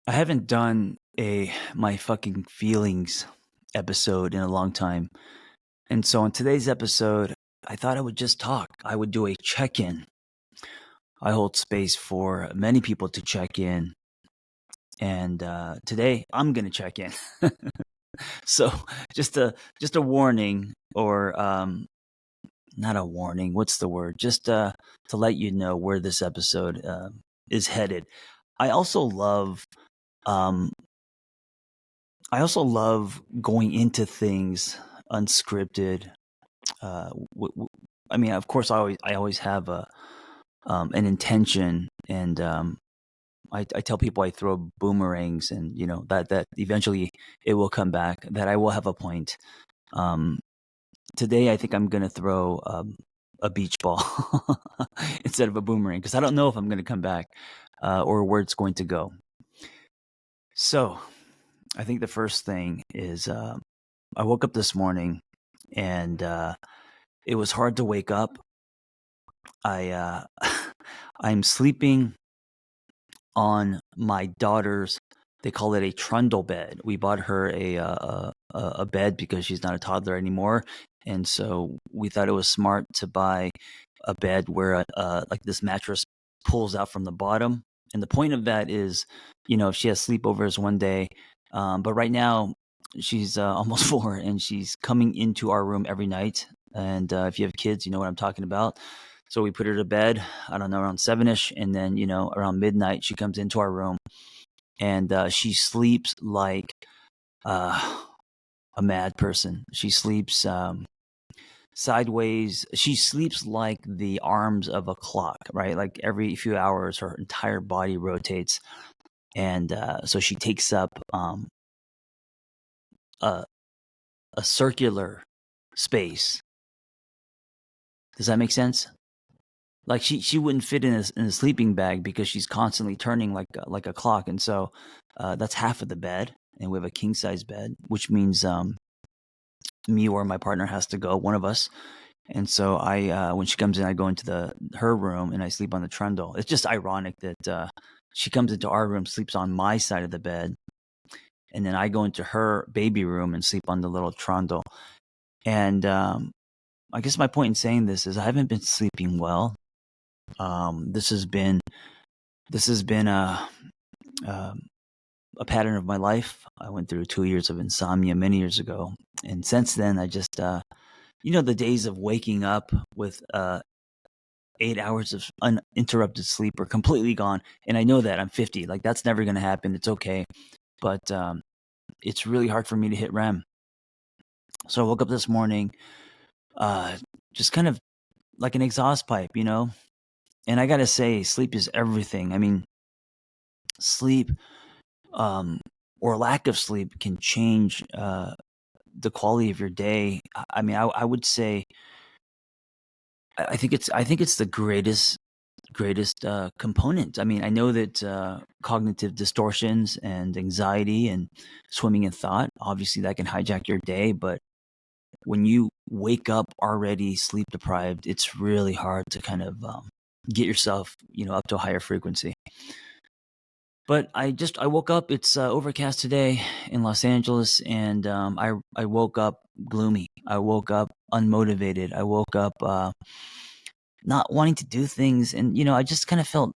I haven't done a my fucking feelings episode in a long time. And so on today's episode, I thought I would just talk. I would do a check-in. I hold space for many people to check in. And today I'm gonna check in. So just a warning, or not a warning. What's the word? Just to let you know where this episode is headed. I also love um, I also love going into things unscripted. I mean, of course, I always have an intention, and I tell people I throw boomerangs, and that eventually it will come back. That I will have a point. Um, Today, I think I'm gonna throw a beach ball instead of a boomerang because I don't know if I'm gonna come back or where it's going to go. So, I think the first thing is I woke up this morning and it was hard to wake up. I I'm sleeping on my daughter's. They call it a trundle bed. We bought her a bed because she's not a toddler anymore, and so we thought it was smart to buy a bed where like this mattress pulls out from the bottom. And the point of that is, if she has sleepovers one day, but right now she's almost 4 and she's coming into our room every night. And if you have kids, you know what I'm talking about. So we put her to bed, I don't know, around 7ish, and then around midnight she comes into our room, and she sleeps like uh, a mad person. She sleeps sideways. She sleeps like the arms of a clock, right? Like every few hours, her entire body rotates, and so she takes up a a circular space. Does that make sense? Like she wouldn't fit in a sleeping bag because she's constantly turning like a clock, and so that's half of the bed, and we have a king size bed, which means me or my partner has to go, one of us. And so I when she comes in, I go into her room and I sleep on the trundle. It's just ironic that she comes into our room, sleeps on my side of the bed, and then I go into her baby room and sleep on the little trundle. And I guess my point in saying this is I haven't been sleeping well. This has been um, a pattern of my life. I went through 2 years of insomnia many years ago, and since then I just the days of waking up with 8 hours of uninterrupted sleep are completely gone. And I know that I'm 50, like that's never going to happen. It's okay, but it's really hard for me to hit REM. So I woke up this morning, uh, just kind of like an exhaust pipe, And I gotta say, sleep is everything. I mean, sleep um, or lack of sleep can change the quality of your day. I mean, I would say I think it's the greatest component. I mean, I know that cognitive distortions and anxiety and swimming in thought, obviously that can hijack your day, but when you wake up already sleep deprived, it's really hard to kind of get yourself, up to a higher frequency. But I woke up. It's overcast today in Los Angeles, and I woke up gloomy. I woke up unmotivated. I woke up not wanting to do things, and I just kind of felt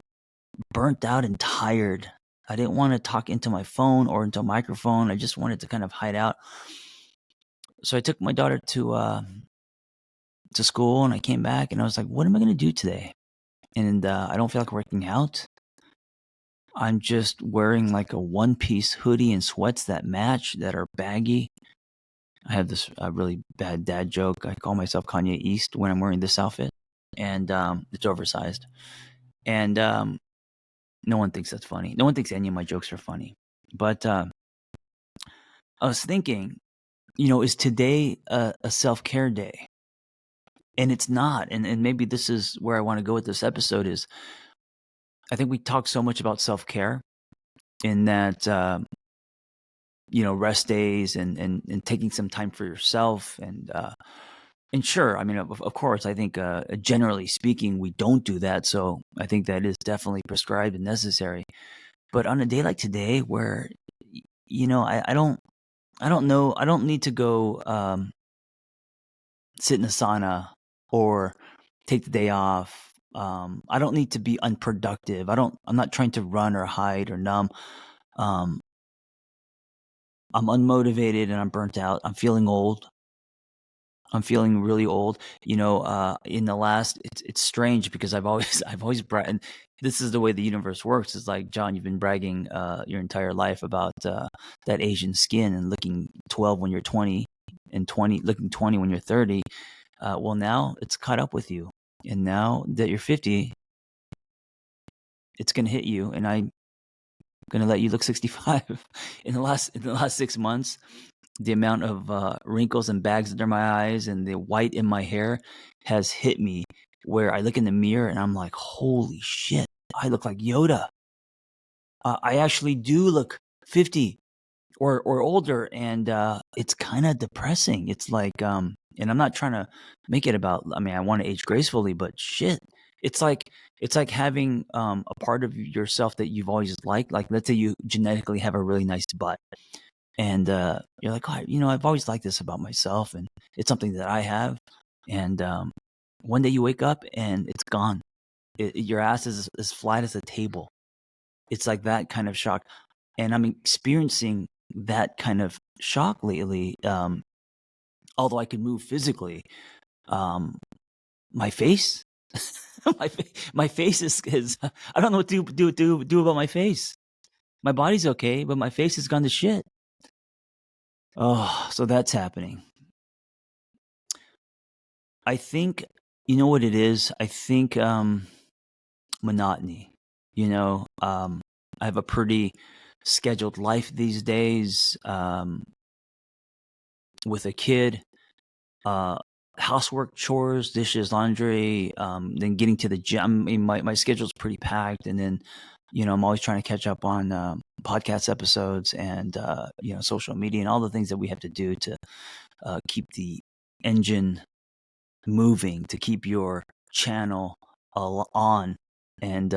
burnt out and tired. I didn't want to talk into my phone or into a microphone. I just wanted to kind of hide out. So I took my daughter to school, and I came back, and I was like, "What am I going to do today?" And I don't feel like working out. I'm just wearing like a one-piece hoodie and sweats that match, that are baggy. I have this really bad dad joke. I call myself Kanye East when I'm wearing this outfit, and it's oversized. And no one thinks that's funny. No one thinks any of my jokes are funny. But I was thinking, is today a self-care day? And it's not. And maybe this is where I want to go with this episode is I think we talk so much about self-care in that, rest days and taking some time for yourself. And sure, I mean, of course, I think generally speaking, we don't do that. So I think that is definitely prescribed and necessary. But on a day like today, where I don't know, I don't need to go sit in a sauna or take the day off. I don't need to be unproductive. I'm not trying to run or hide or numb. Um, I'm unmotivated and I'm burnt out. I'm feeling old. I'm feeling really old. In the last, it's strange because I've always and this is the way the universe works. It's like, John, you've been bragging your entire life about that Asian skin and looking 12 when you're 20 and looking 20 when you're 30. Well, now it's caught up with you, and now that you're 50, it's gonna hit you, and I'm gonna let you look 65. In the last 6 months, the amount of wrinkles and bags under my eyes and the white in my hair has hit me, where I look in the mirror and I'm like, holy shit, I look like Yoda. I actually do look 50 or older, and it's kind of depressing. It's like, and I'm not trying to make it about, I mean, I want to age gracefully, but shit, it's like having a part of yourself that you've always liked. Like, let's say you genetically have a really nice butt, and you're like, oh, I've always liked this about myself, and it's something that I have. And one day you wake up and it's gone. Your ass is as flat as a table. It's like that kind of shock, and I'm experiencing that kind of shock lately. Although I can move physically, um, my face, my face is I don't know what to do about my face. My body's okay, but my face has gone to shit. Oh, so that's happening. I think, you know what it is? I think monotony. I have a pretty scheduled life these days, with a kid, uh, housework, chores, dishes, laundry, then getting to the gym. I mean, my schedule's pretty packed, and then I'm always trying to catch up on podcast episodes and social media and all the things that we have to do to keep the engine moving, to keep your channel on, and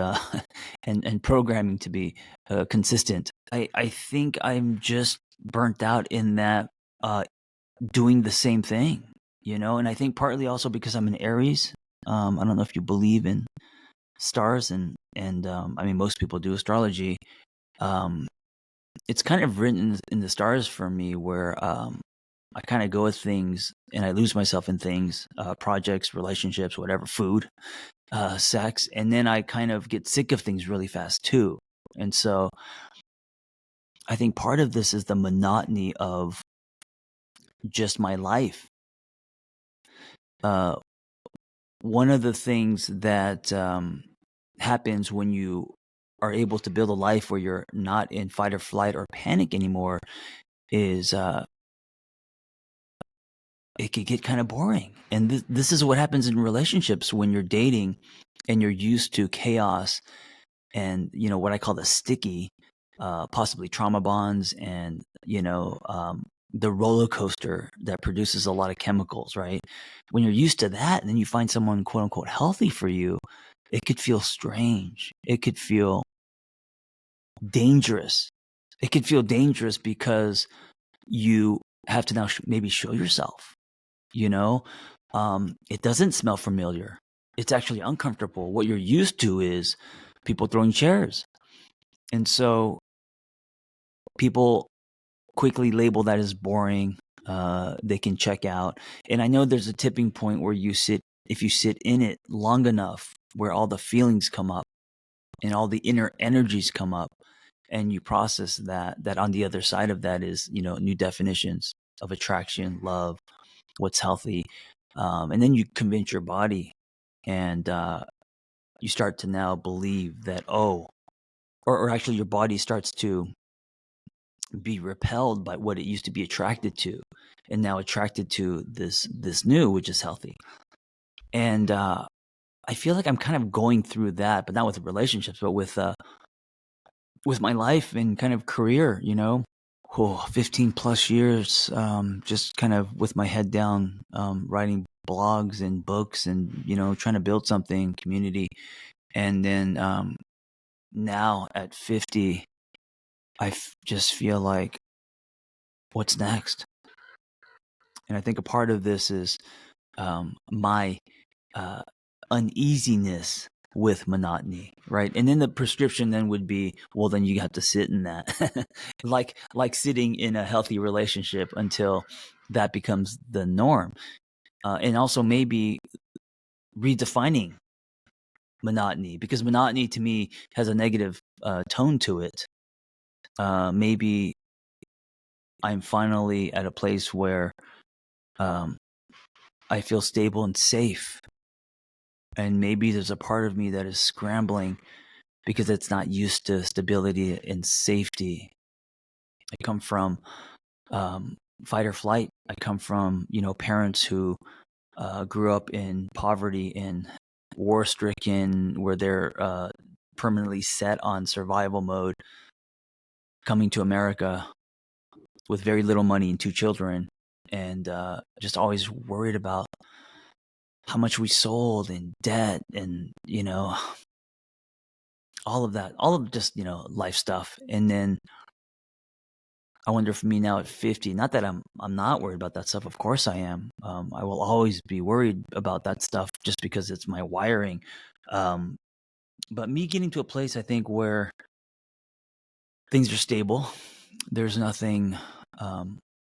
and programming to be consistent. I think I'm just burnt out in that, doing the same thing, and I think partly also because I'm an Aries. I don't know if you believe in stars, and I mean, most people do astrology. Um, it's kind of written in the stars for me, where I kind of go with things and I lose myself in things, projects, relationships, whatever, food, sex, and then I kind of get sick of things really fast too. And so I think part of this is the monotony of just my life. One of the things that happens when you are able to build a life where you're not in fight or flight or panic anymore is it could get kind of boring. And this is what happens in relationships when you're dating and you're used to chaos and, what I call the sticky, possibly trauma bonds, and, the roller coaster that produces a lot of chemicals, right? When you're used to that and then you find someone quote unquote healthy for you, it could feel strange. It could feel dangerous. It could feel dangerous because you have to now maybe show yourself. It doesn't smell familiar. It's actually uncomfortable. What you're used to is people throwing chairs. And so people quickly label that as boring. They can check out. And I know there's a tipping point where if you sit in it long enough, where all the feelings come up and all the inner energies come up, and you process that on the other side of that is, new definitions of attraction, love, what's healthy. And then you convince your body, and you start to now believe that, or actually your body starts to be repelled by what it used to be attracted to, and now attracted to this new, which is healthy. And I feel like I'm kind of going through that, but not with relationships, but with my life and kind of career, 15 plus years, just kind of with my head down, writing blogs and books and, trying to build something, community. And then now at 50, just feel like, what's next? And I think a part of this is my uneasiness with monotony, right? And then the prescription then would be, well, then you have to sit in that, like sitting in a healthy relationship until that becomes the norm, and also maybe redefining monotony, because monotony to me has a negative tone to it. Maybe I'm finally at a place where I feel stable and safe. And maybe there's a part of me that is scrambling because it's not used to stability and safety. I come from fight or flight. I come from, parents who grew up in poverty and war-stricken, where they're permanently set on survival mode, coming to America with very little money and 2 children, and just always worried about how much we sold and debt and, all of that, all of just, life stuff. And then I wonder for me now at 50, not that I'm not worried about that stuff. Of course I am. I will always be worried about that stuff just because it's my wiring. But me getting to a place, I think, where things are stable. There's nothing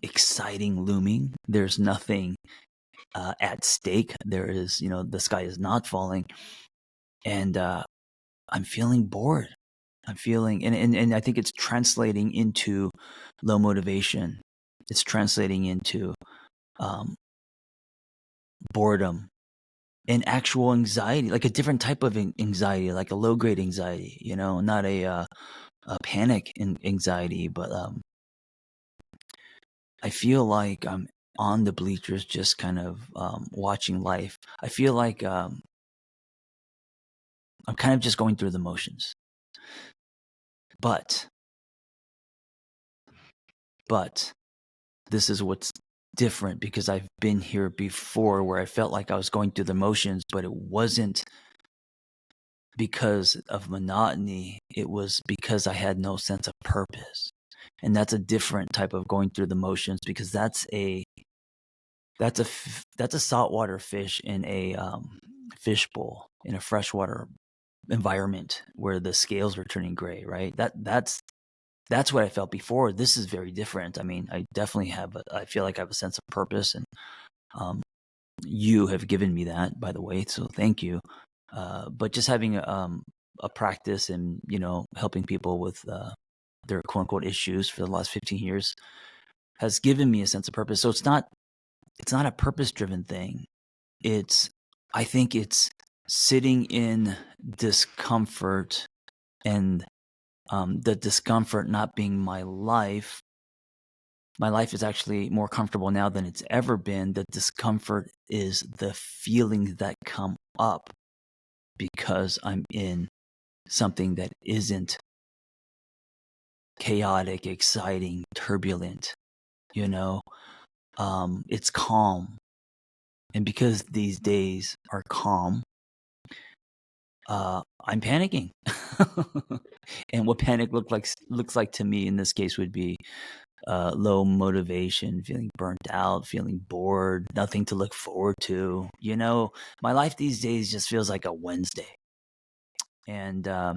exciting looming. There's nothing at stake. There is, the sky is not falling. And I'm feeling bored. I'm feeling, and I think it's translating into low motivation. It's translating into boredom and actual anxiety, like a different type of anxiety, like a low grade anxiety, not a panic anxiety, but I feel like I'm on the bleachers, just kind of watching life. I feel like I'm kind of just going through the motions. But this is what's different, because I've been here before where I felt like I was going through the motions, but it wasn't because of monotony. It was because I had no sense of purpose. And that's a different type of going through the motions, because that's a saltwater fish in a fish bowl in a freshwater environment where the scales are turning gray, right? That's what I felt before. This is very different. I mean, I definitely I feel like I have a sense of purpose, and you have given me that, by the way, so thank you. But just having a practice and, helping people with their quote unquote issues for the last 15 years has given me a sense of purpose. So it's not a purpose driven thing. I think it's sitting in discomfort, and the discomfort not being my life. My life is actually more comfortable now than it's ever been. The discomfort is the feelings that come up because I'm in something that isn't chaotic, exciting, turbulent. It's calm. And because these days are calm, I'm panicking. And what panic looks like to me in this case would be low motivation, feeling burnt out, feeling bored, nothing to look forward to. My life these days just feels like a Wednesday. And I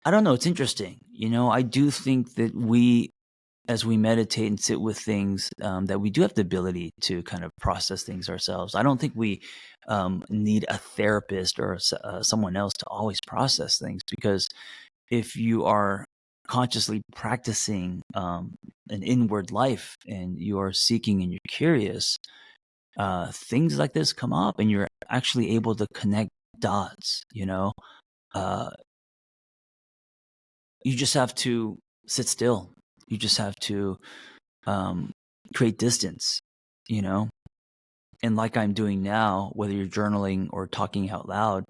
don't know, it's interesting. I do think that as we meditate and sit with things, that we do have the ability to kind of process things ourselves. I don't think we need a therapist or someone else to always process things, because if you are consciously practicing an inward life and you are seeking and you're curious, things like this come up and you're actually able to connect dots. You just have to sit still. You just have to create distance, and like I'm doing now, whether you're journaling or talking out loud,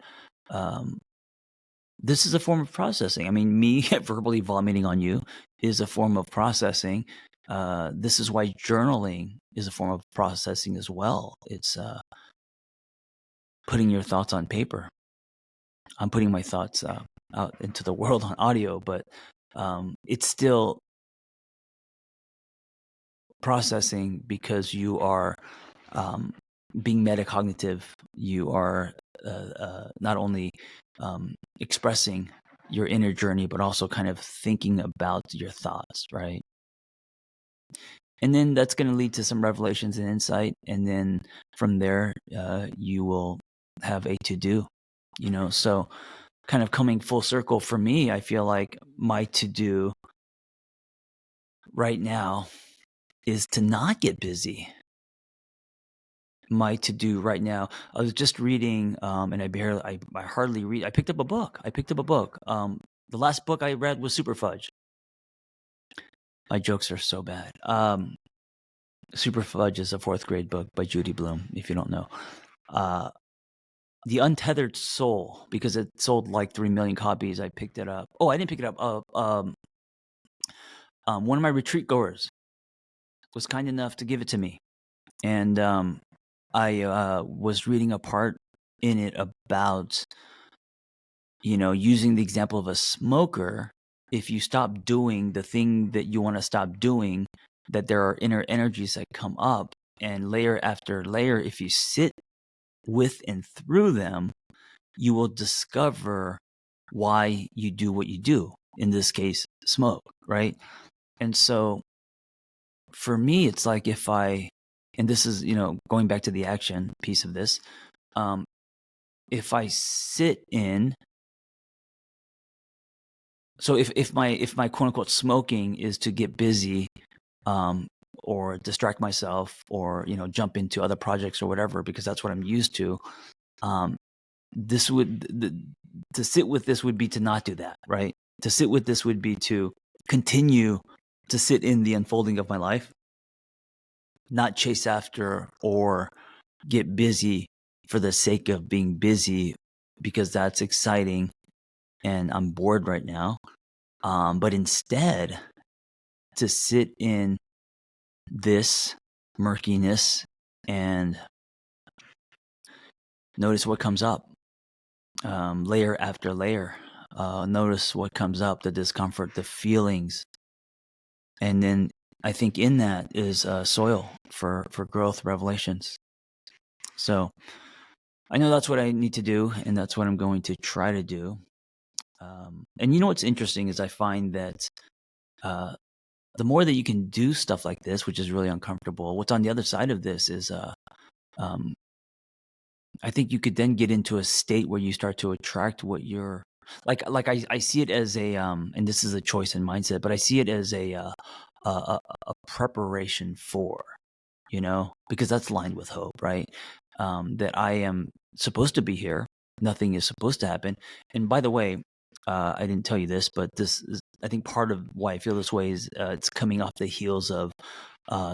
this is a form of processing. I mean, me verbally vomiting on you is a form of processing. This is why journaling is a form of processing as well. It's putting your thoughts on paper. I'm putting my thoughts out into the world on audio, but it's still processing because you are being metacognitive. You are not only expressing your inner journey, but also kind of thinking about your thoughts, right? And then that's going to lead to some revelations and insight. And then from there, you will have a to-do, so kind of coming full circle for me, I feel like my to-do right now is to not get busy. My to-do right now, I was just reading, and I hardly read. I picked up a book. The last book I read was Super Fudge. My jokes are so bad. Super Fudge is a 4th grade book by Judy Blume, if you don't know. The Untethered Soul, because it sold like 3 million copies. I picked it up. Oh, I didn't pick it up. One of my retreat goers was kind enough to give it to me. And I was reading a part in it about, using the example of a smoker. If you stop doing the thing that you want to stop doing, that there are inner energies that come up, and layer after layer, if you sit with and through them, you will discover why you do what you do. In this case, smoke, right? And so for me, it's like and this is, going back to the action piece of this, if I sit in, so if my quote unquote smoking is to get busy, or distract myself, or, jump into other projects or whatever, because that's what I'm used to, to sit with this would be to not do that, right? To sit with this would be to continue to sit in the unfolding of my life, not chase after or get busy for the sake of being busy, because that's exciting and I'm bored right now. But instead, to sit in this murkiness and notice what comes up, layer after layer. Notice what comes up, the discomfort, the feelings. And then I think in that is soil for growth, revelations. So I know that's what I need to do, and that's what I'm going to try to do. And what's interesting is I find that the more that you can do stuff like this, which is really uncomfortable, what's on the other side of this is I think you could then get into a state where you start to attract what you're like. I see it as a and this is a choice and mindset, but I see it as a preparation for, because that's lined with hope, right? That I am supposed to be here. Nothing is supposed to happen. And by the way, I didn't tell you this, but this is, I think, part of why I feel this way is it's coming off the heels of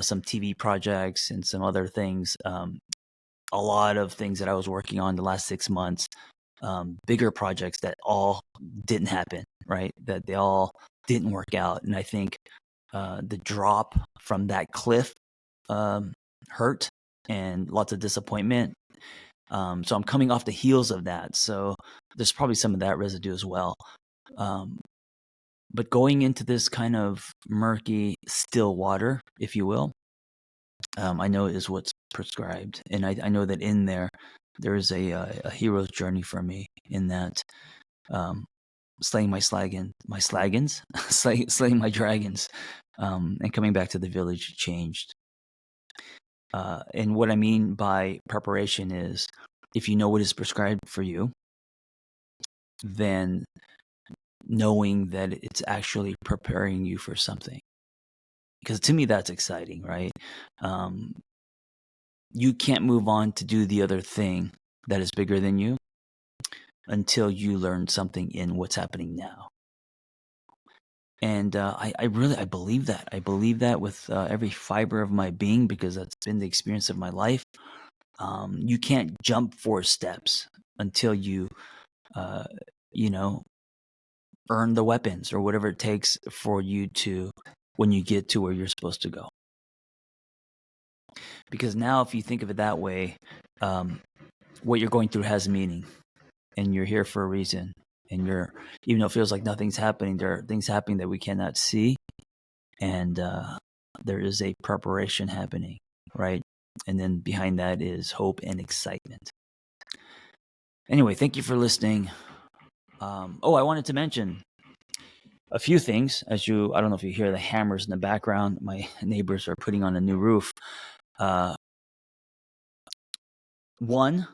some TV projects and some other things. A lot of things that I was working on the last 6 months, bigger projects that all didn't happen, right? That they all didn't work out. And I think the drop from that cliff hurt, and lots of disappointment. So I'm coming off the heels of that. So there's probably some of that residue as well. But going into this kind of murky, still water, if you will, I know is what's prescribed. And I know that in there is a hero's journey for me, in that slaying my slagons, slaying my dragons, and coming back to the village changed. And what I mean by preparation is, if you know what is prescribed for you, then knowing that it's actually preparing you for something. Because to me, that's exciting, right? You can't move on to do the other thing that is bigger than you until you learn something in what's happening now. And I believe that. I believe that with every fiber of my being, because that's been the experience of my life. You can't jump 4 steps until you, earn the weapons or whatever it takes for you to, when you get to where you're supposed to go. Because now, if you think of it that way, what you're going through has meaning, and you're here for a reason. and even though it feels like nothing's happening, there are things happening that we cannot see, and there is a preparation happening, right? And then behind that is hope and excitement. Anyway, thank you for listening. I wanted to mention a few things. I don't know if you hear the hammers in the background. My neighbors are putting on a new roof. One,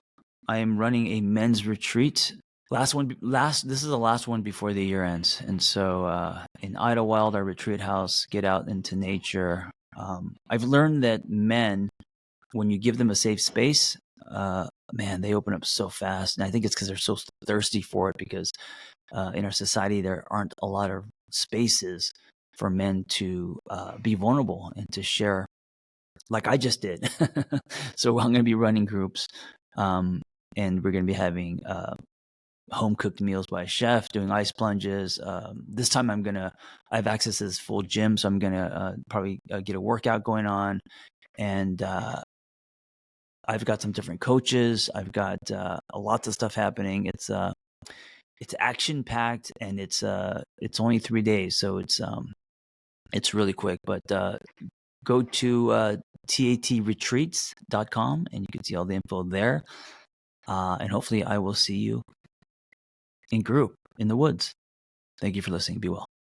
I am running a men's retreat. This is the last one before the year ends. And so in Idlewild, our retreat house, get out into nature. I've learned that men, when you give them a safe space, man, they open up so fast. And I think it's because they're so thirsty for it, because in our society, there aren't a lot of spaces for men to be vulnerable and to share like I just did. So I'm going to be running groups, and we're going to be having home cooked meals by a chef, doing ice plunges. This time I have access to this full gym, so I'm going to probably get a workout going on. And I've got some different coaches. I've got lots of stuff happening. It's action packed, and it's only 3 days, so it's really quick. But go to tatretreats.com and you can see all the info there. And hopefully I will see you in group in the woods. Thank you for listening. Be well.